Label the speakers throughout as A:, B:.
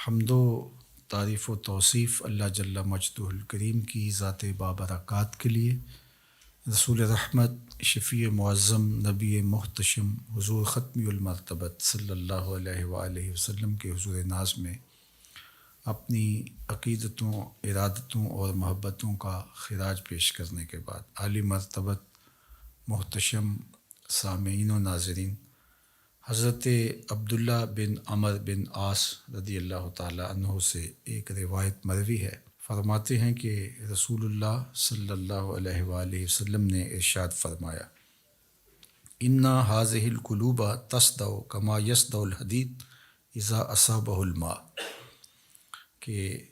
A: حمد و تعریف و توصیف اللہ جل مجدہ الکریم کی ذات بابرکات کے لیے، رسول رحمت شفیع معظم نبی محتشم حضور ختمی المرتبت صلی اللہ علیہ وآلہ وسلم کے حضور ناز میں اپنی عقیدتوں، ارادتوں اور محبتوں کا خراج پیش کرنے کے بعد عالی مرتبت محتشم سامعین و ناظرین، حضرت عبداللہ بن عمر بن عاص رضی اللہ تعالیٰ عنہ سے ایک روایت مروی ہے۔ فرماتے ہیں کہ رسول اللہ صلی اللہ علیہ وآلہ وسلم نے ارشاد فرمایا، اِنَّ هَذِهِ الْقُلُوبَ تَصْدَعُ كَمَا يَصْدَعُ الْحَدِيدُ اِذَا أَصَابَهُ الْمَاءُ، کہ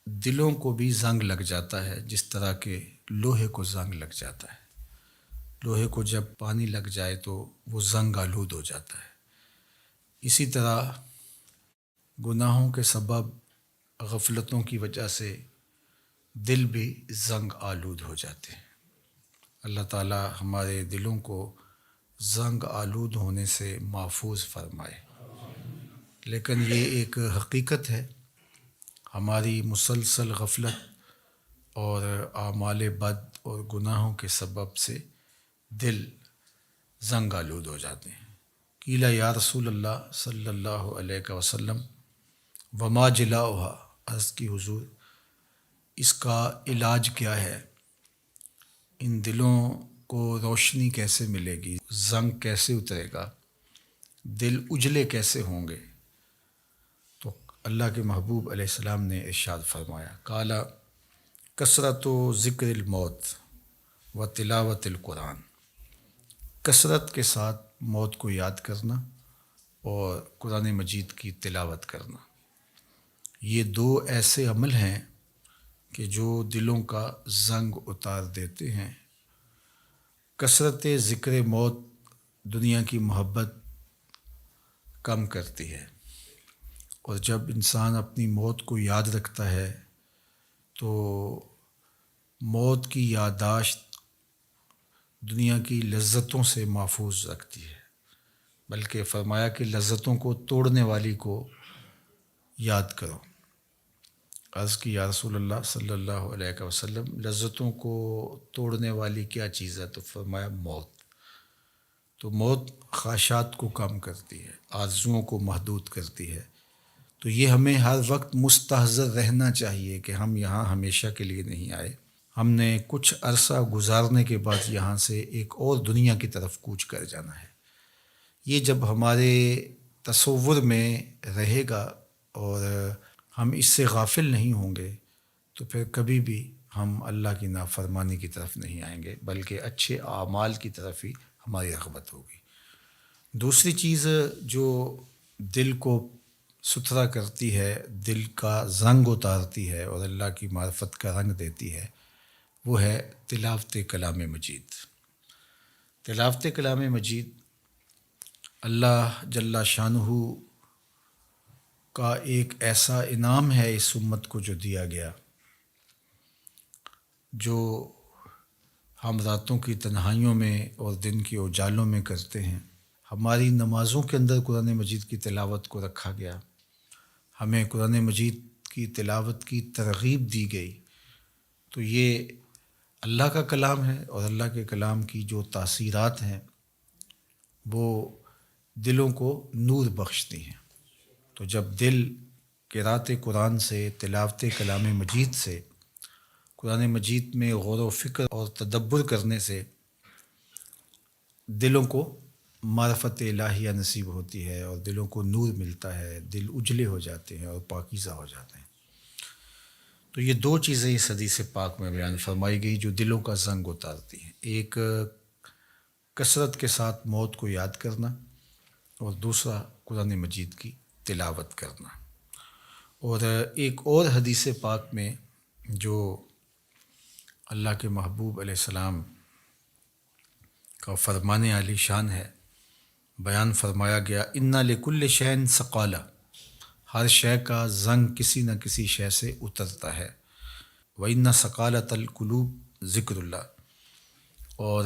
A: دلوں کو بھی زنگ لگ جاتا ہے جس طرح کہ لوہے کو زنگ لگ جاتا ہے۔ لوہے کو جب پانی لگ جائے تو وہ زنگ آلود ہو جاتا ہے۔ اسی طرح گناہوں کے سبب، غفلتوں کی وجہ سے دل بھی زنگ آلود ہو جاتے ہیں۔ اللہ تعالی ہمارے دلوں کو زنگ آلود ہونے سے محفوظ فرمائے۔ لیکن یہ ایک حقیقت ہے، ہماری مسلسل غفلت اور اعمال بد اور گناہوں کے سبب سے دل زنگ آلود ہو جاتے ہیں۔ قیل یا رسول اللہ صلی اللہ علیہ وسلم وما جلاؤها، عرض کی حضور اس کا علاج کیا ہے؟ ان دلوں کو روشنی کیسے ملے گی؟ زنگ کیسے اترے گا؟ دل اجلے کیسے ہوں گے؟ تو اللہ کے محبوب علیہ السلام نے ارشاد فرمایا، قال کثرت و ذکر الموت و تلاوت القرآن، کثرت کے ساتھ موت کو یاد کرنا اور قرآن مجید کی تلاوت کرنا، یہ دو ایسے عمل ہیں کہ جو دلوں کا زنگ اتار دیتے ہیں۔ کثرت ذکر موت دنیا کی محبت کم کرتی ہے، اور جب انسان اپنی موت کو یاد رکھتا ہے تو موت کی یادداشت دنیا کی لذتوں سے محفوظ رکھتی ہے، بلکہ فرمایا کہ لذتوں کو توڑنے والی کو یاد کرو۔ عرض کی یا رسول اللہ صلی اللہ علیہ وسلم لذتوں کو توڑنے والی کیا چیز ہے؟ تو فرمایا موت۔ تو موت خواہشات کو کم کرتی ہے، آرزوؤں کو محدود کرتی ہے۔ تو یہ ہمیں ہر وقت مستحضر رہنا چاہیے کہ ہم یہاں ہمیشہ کے لیے نہیں آئے، ہم نے کچھ عرصہ گزارنے کے بعد یہاں سے ایک اور دنیا کی طرف کوچ کر جانا ہے۔ یہ جب ہمارے تصور میں رہے گا اور ہم اس سے غافل نہیں ہوں گے تو پھر کبھی بھی ہم اللہ کی نافرمانی کی طرف نہیں آئیں گے، بلکہ اچھے اعمال کی طرف ہی ہماری رغبت ہوگی۔ دوسری چیز جو دل کو ستھرا کرتی ہے، دل کا زنگ اتارتی ہے اور اللہ کی معرفت کا رنگ دیتی ہے، وہ ہے تلاوت کلام مجید۔ تلاوت کلام مجید اللہ جل شانہ کا ایک ایسا انعام ہے اس امت کو جو دیا گیا، جو ہم راتوں کی تنہائیوں میں اور دن کے اجالوں میں کرتے ہیں۔ ہماری نمازوں کے اندر قرآن مجید کی تلاوت کو رکھا گیا، ہمیں قرآن مجید کی تلاوت کی ترغیب دی گئی۔ تو یہ اللہ کا کلام ہے، اور اللہ کے کلام کی جو تاثیرات ہیں وہ دلوں کو نور بخشتی ہیں۔ تو جب دل قرأت قرآن سے، تلاوت کلام مجید سے، قرآن مجید میں غور و فکر اور تدبر کرنے سے دلوں کو معرفت الہیہ نصیب ہوتی ہے اور دلوں کو نور ملتا ہے، دل اجلے ہو جاتے ہیں اور پاکیزہ ہو جاتے ہیں۔ تو یہ دو چیزیں اس حدیث پاک میں بیان فرمائی گئی جو دلوں کا زنگ اتارتی ہیں، ایک کثرت کے ساتھ موت کو یاد کرنا، اور دوسرا قرآن مجید کی تلاوت کرنا۔ اور ایک اور حدیث پاک میں جو اللہ کے محبوب علیہ السلام کا فرمان عالی شان ہے، بیان فرمایا گیا، اِنَّ لِكُلِّ شَيْءٍ ثَقَالَةٍ، ہر شے کا زنگ کسی نہ کسی شے سے اترتا ہے۔ وَإِنَّ ثَقَالَةَ الْقُلُوبِ ذِكْرُ اللَّهِ، اور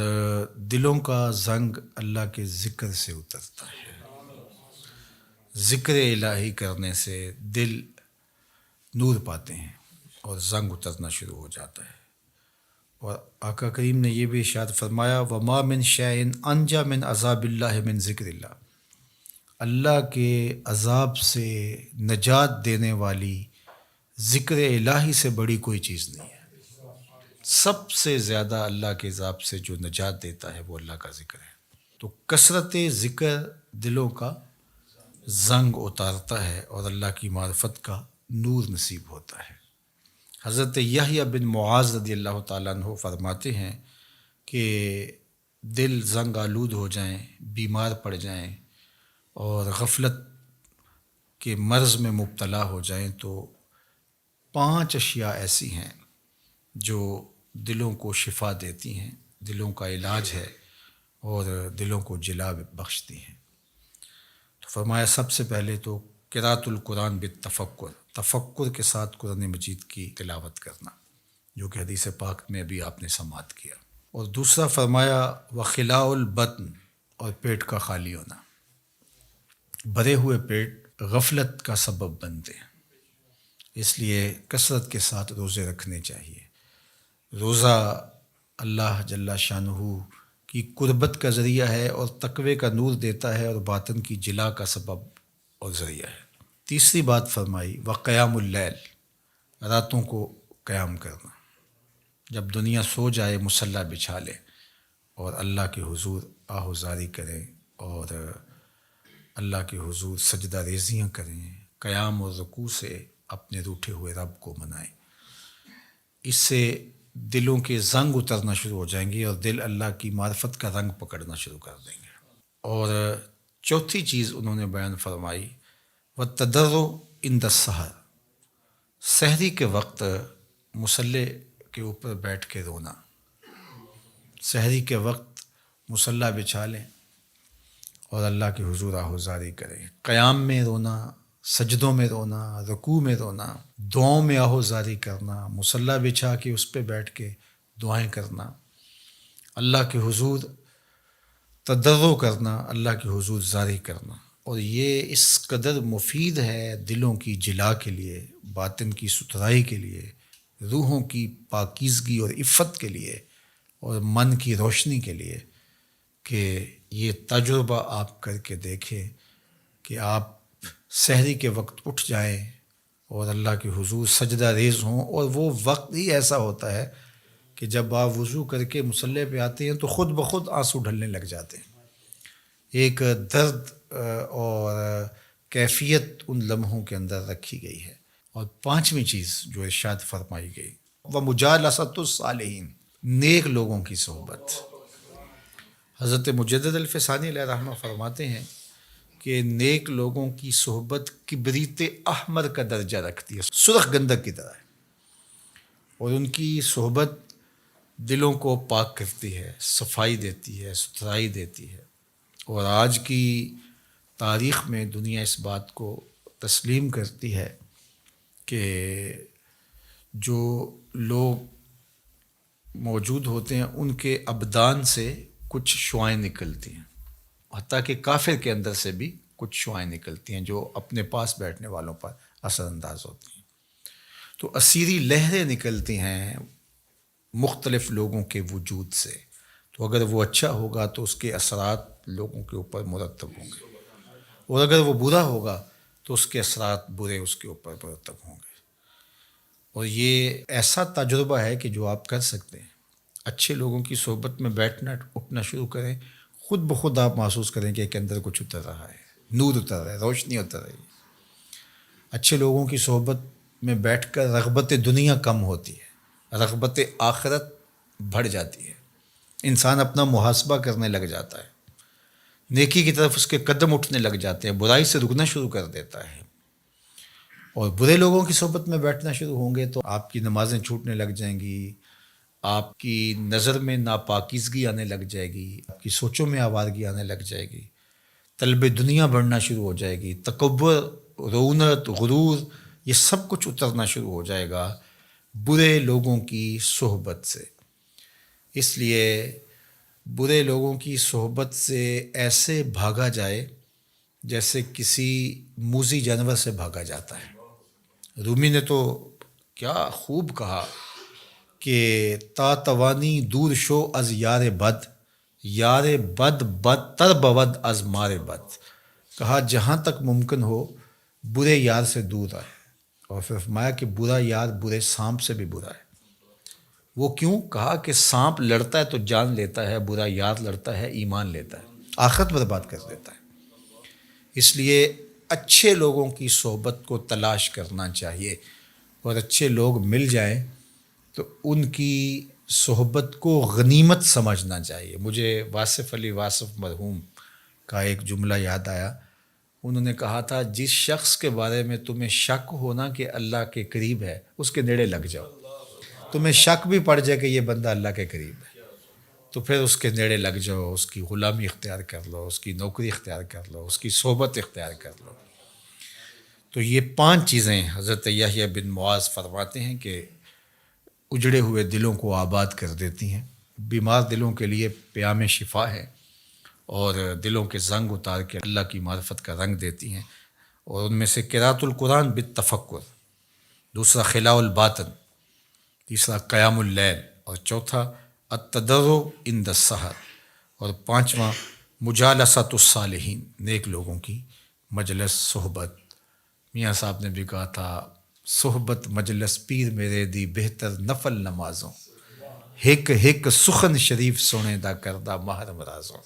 A: دلوں کا زنگ اللہ کے ذکر سے اترتا ہے۔ ذکر الہی کرنے سے دل نور پاتے ہیں اور زنگ اترنا شروع ہو جاتا ہے۔ اور آقا کریم نے یہ بھی ارشاد فرمایا وما من شیء انجا من عذاب اللہ من ذکر اللہ، اللہ کے عذاب سے نجات دینے والی ذکر الہی سے بڑی کوئی چیز نہیں ہے۔ سب سے زیادہ اللہ کے عذاب سے جو نجات دیتا ہے وہ اللہ کا ذکر ہے۔ تو کثرت ذکر دلوں کا زنگ اتارتا ہے اور اللہ کی معرفت کا نور نصیب ہوتا ہے۔ حضرت یحییٰ بن معاذ رضی اللہ تعالیٰ عنہ فرماتے ہیں کہ دل زنگ آلود ہو جائیں، بیمار پڑ جائیں اور غفلت کے مرض میں مبتلا ہو جائیں تو 5 اشیاء ایسی ہیں جو دلوں کو شفا دیتی ہیں، دلوں کا علاج ہے اور دلوں کو جلا بخشتی ہیں۔ تو فرمایا سب سے پہلے تو قراءۃ القرآن بالتفکر، تفکر کے ساتھ قرآن مجید کی تلاوت کرنا، جو کہ حدیث پاک میں بھی آپ نے سماعت کیا۔ اور دوسرا فرمایا وخلاء البطن، اور پیٹ کا خالی ہونا۔ بھرے ہوئے پیٹ غفلت کا سبب بنتے ہیں، اس لیے کثرت کے ساتھ روزے رکھنے چاہیے۔ روزہ اللہ جل شانہ کی قربت کا ذریعہ ہے اور تقوی کا نور دیتا ہے اور باطن کی جلا کا سبب اور ذریعہ ہے۔ تیسری بات فرمائی وقیام اللیل، راتوں کو قیام کرنا، جب دنیا سو جائے مصلی بچھا لیں اور اللہ کے حضور آہوزاری کریں اور اللہ کے حضور سجدہ ریزیاں کریں، قیام اور رکوع سے اپنے روٹھے ہوئے رب کو منائیں۔ اس سے دلوں کے زنگ اترنا شروع ہو جائیں گے اور دل اللہ کی معرفت کا رنگ پکڑنا شروع کر دیں گے۔ اور چوتھی چیز انہوں نے بیان فرمائی والتضرع عند السحر، سحری کے وقت مصلی کے اوپر بیٹھ کے رونا۔ سحری کے وقت مصلی بچھا لیں اور اللہ کے حضور آہوزاری کریں، قیام میں رونا، سجدوں میں رونا، رکوع میں رونا، دعاؤں میں آہوزاری کرنا، مصلی بچھا کے اس پہ بیٹھ کے دعائیں کرنا، اللہ کے حضور تضرع کرنا، اللہ کے حضور زاری کرنا۔ اور یہ اس قدر مفید ہے دلوں کی جلا کے لیے، باطن کی ستھرائی کے لیے، روحوں کی پاکیزگی اور عفت کے لیے اور من کی روشنی کے لیے کہ یہ تجربہ آپ کر کے دیکھیں کہ آپ سحری کے وقت اٹھ جائیں اور اللہ کے حضور سجدہ ریز ہوں، اور وہ وقت ہی ایسا ہوتا ہے کہ جب آپ وضو کر کے مصلی پہ آتے ہیں تو خود بخود آنسو ڈھلنے لگ جاتے ہیں۔ ایک درد اور کیفیت ان لمحوں کے اندر رکھی گئی ہے۔ اور پانچویں چیز جو ارشاد فرمائی گئی ومجالست الصالحین، نیک لوگوں کی صحبت۔ حضرت مجدد الفسانی علیہ رحمہ فرماتے ہیں کہ نیک لوگوں کی صحبت کبریت احمر کا درجہ رکھتی ہے، سرخ گندک کی طرح ہے، اور ان کی صحبت دلوں کو پاک کرتی ہے، صفائی دیتی ہے، ستھرائی دیتی ہے۔ اور آج کی تاریخ میں دنیا اس بات کو تسلیم کرتی ہے کہ جو لوگ موجود ہوتے ہیں ان کے ابدان سے کچھ شعائیں نکلتی ہیں، حتیٰ کہ کافر کے اندر سے بھی کچھ شعائیں نکلتی ہیں جو اپنے پاس بیٹھنے والوں پر اثر انداز ہوتی ہیں۔ تو اسیری لہریں نکلتی ہیں مختلف لوگوں کے وجود سے، تو اگر وہ اچھا ہوگا تو اس کے اثرات لوگوں کے اوپر مرتب ہوں گے، اور اگر وہ برا ہوگا تو اس کے اثرات برے اس کے اوپر مرتب ہوں گے۔ اور یہ ایسا تجربہ ہے کہ جو آپ کر سکتے ہیں، اچھے لوگوں کی صحبت میں بیٹھنا اٹھنا شروع کریں، خود بخود آپ محسوس کریں کہ ایک اندر کچھ اتر رہا ہے، نور اتر رہا ہے، روشنی اتر رہی ہے۔ اچھے لوگوں کی صحبت میں بیٹھ کر رغبت دنیا کم ہوتی ہے، رغبت آخرت بڑھ جاتی ہے، انسان اپنا محاسبہ کرنے لگ جاتا ہے، نیکی کی طرف اس کے قدم اٹھنے لگ جاتے ہیں، برائی سے رکنا شروع کر دیتا ہے۔ اور برے لوگوں کی صحبت میں بیٹھنا شروع ہوں گے تو آپ کی نمازیں چھوٹنے لگ جائیں گی، آپ کی نظر میں ناپاکیزگی آنے لگ جائے گی، آپ کی سوچوں میں آوارگی آنے لگ جائے گی، طلب دنیا بڑھنا شروع ہو جائے گی، تکبر، رونت، غرور، یہ سب کچھ اترنا شروع ہو جائے گا برے لوگوں کی صحبت سے۔ اس لیے برے لوگوں کی صحبت سے ایسے بھاگا جائے جیسے کسی موذی جانور سے بھاگا جاتا ہے۔ رومی نے تو کیا خوب کہا کہ تا توانی دور شو از یار بد، یار بد بدتر بود از مار بد۔ کہا جہاں تک ممکن ہو برے یار سے دور رہے، اور پھر فرمایا کہ برا یار برے سانپ سے بھی برا ہے۔ وہ کیوں؟ کہا کہ سانپ لڑتا ہے تو جان لیتا ہے، برا یار لڑتا ہے ایمان لیتا ہے، آخرت برباد کر دیتا ہے۔ اس لیے اچھے لوگوں کی صحبت کو تلاش کرنا چاہیے، اور اچھے لوگ مل جائیں تو ان کی صحبت کو غنیمت سمجھنا چاہیے۔ مجھے واصف علی واصف مرحوم کا ایک جملہ یاد آیا۔ انہوں نے کہا تھا جس شخص کے بارے میں تمہیں شک ہونا کہ اللہ کے قریب ہے اس کے نیڑے لگ جاؤ۔ تمہیں شک بھی پڑ جائے کہ یہ بندہ اللہ کے قریب ہے تو پھر اس کے نیڑے لگ جاؤ، اس کی غلامی اختیار کر لو، اس کی نوکری اختیار کر لو، اس کی صحبت اختیار کر لو۔ تو یہ 5 چیزیں حضرت یحییٰ بن معاذ فرماتے ہیں کہ اجڑے ہوئے دلوں کو آباد کر دیتی ہیں، بیمار دلوں کے لیے پیام شفا ہے، اور دلوں کے زنگ اتار کے اللہ کی معرفت کا رنگ دیتی ہیں۔ اور ان میں سے قراءۃ القرآن بالتفکر، دوسرا خلاء الباطن، تیسرا قیام اللیل، اور چوتھا التضرع عند السحر، اور 5واں مجالسۃ الصالحین، نیک لوگوں کی مجلس صحبت۔ میاں صاحب نے بھی کہا تھا صحبت مجلس پیر میرے دی بہتر نفل نمازوں، ہک ہک سخن شریف سونے دا کردہ ماہر مرازوں۔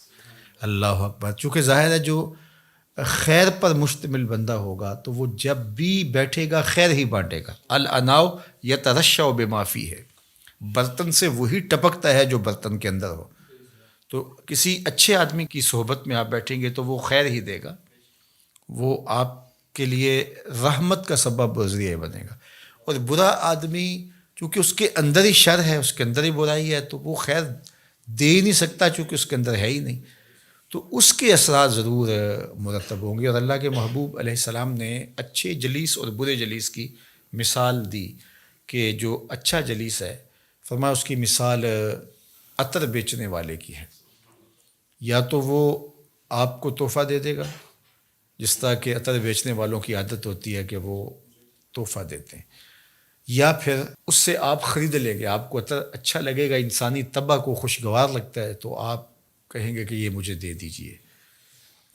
A: اللہ اکبر۔ چونکہ ظاہر ہے جو خیر پر مشتمل بندہ ہوگا تو وہ جب بھی بیٹھے گا خیر ہی بانٹے گا۔ الاناؤ یترشع بما فیہ، برتن سے وہی ٹپکتا ہے جو برتن کے اندر ہو۔ تو کسی اچھے آدمی کی صحبت میں آپ بیٹھیں گے تو وہ خیر ہی دے گا، وہ آپ کے لیے رحمت کا سبب و ذریعہ بنے گا۔ اور برا آدمی چونکہ اس کے اندر ہی شر ہے، اس کے اندر ہی برائی ہے، تو وہ خیر دے ہی نہیں سکتا چونکہ اس کے اندر ہے ہی نہیں، تو اس کے اثرات ضرور مرتب ہوں گے۔ اور اللہ کے محبوب علیہ السلام نے اچھے جلیس اور برے جلیس کی مثال دی کہ جو اچھا جلیس ہے، فرمایا اس کی مثال عطر بیچنے والے کی ہے۔ یا تو وہ آپ کو تحفہ دے دے گا، جس طرح کہ عطر بیچنے والوں کی عادت ہوتی ہے کہ وہ تحفہ دیتے ہیں، یا پھر اس سے آپ خرید لیں گے، آپ کو عطر اچھا لگے گا، انسانی طبع کو خوشگوار لگتا ہے تو آپ کہیں گے کہ یہ مجھے دے دیجئے۔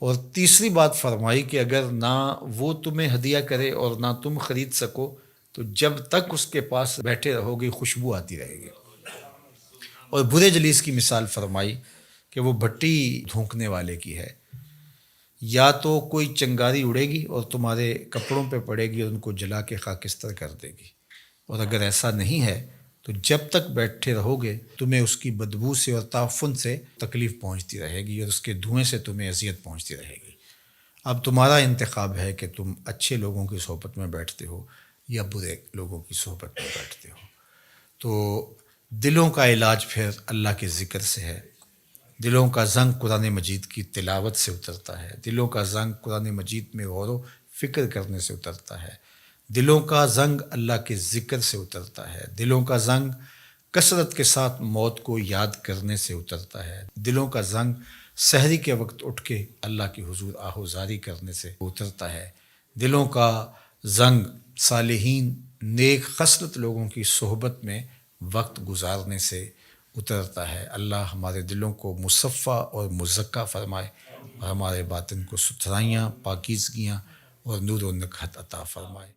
A: اور تیسری بات فرمائی کہ اگر نہ وہ تمہیں ہدیہ کرے اور نہ تم خرید سکو تو جب تک اس کے پاس بیٹھے رہو گے خوشبو آتی رہے گی۔ اور برے جلیس کی مثال فرمائی کہ وہ بھٹی دھونکنے والے کی ہے، یا تو کوئی چنگاری اڑے گی اور تمہارے کپڑوں پہ پڑے گی اور ان کو جلا کے خاکستر کر دے گی، اور اگر ایسا نہیں ہے تو جب تک بیٹھے رہو گے تمہیں اس کی بدبو سے اور تعفن سے تکلیف پہنچتی رہے گی، اور اس کے دھوئیں سے تمہیں اذیت پہنچتی رہے گی۔ اب تمہارا انتخاب ہے کہ تم اچھے لوگوں کی صحبت میں بیٹھتے ہو یا برے لوگوں کی صحبت میں بیٹھتے ہو۔ تو دلوں کا علاج پھر اللہ کے ذکر سے ہے۔ دلوں کا زنگ قرآن مجید کی تلاوت سے اترتا ہے، دلوں کا زنگ قرآن مجید میں غور و فکر کرنے سے اترتا ہے، دلوں کا زنگ اللہ کے ذکر سے اترتا ہے، دلوں کا زنگ کثرت کے ساتھ موت کو یاد کرنے سے اترتا ہے، دلوں کا زنگ سحری کے وقت اٹھ کے اللہ کی حضور آہوزاری کرنے سے اترتا ہے، دلوں کا زنگ صالحین نیک خصلت لوگوں کی صحبت میں وقت گزارنے سے اترتا ہے۔ اللہ ہمارے دلوں کو مصفہ اور مزکہ فرمائے، اور ہمارے باطن کو ستھرائیاں، پاکیزگیاں اور نور و نکہت عطا فرمائے۔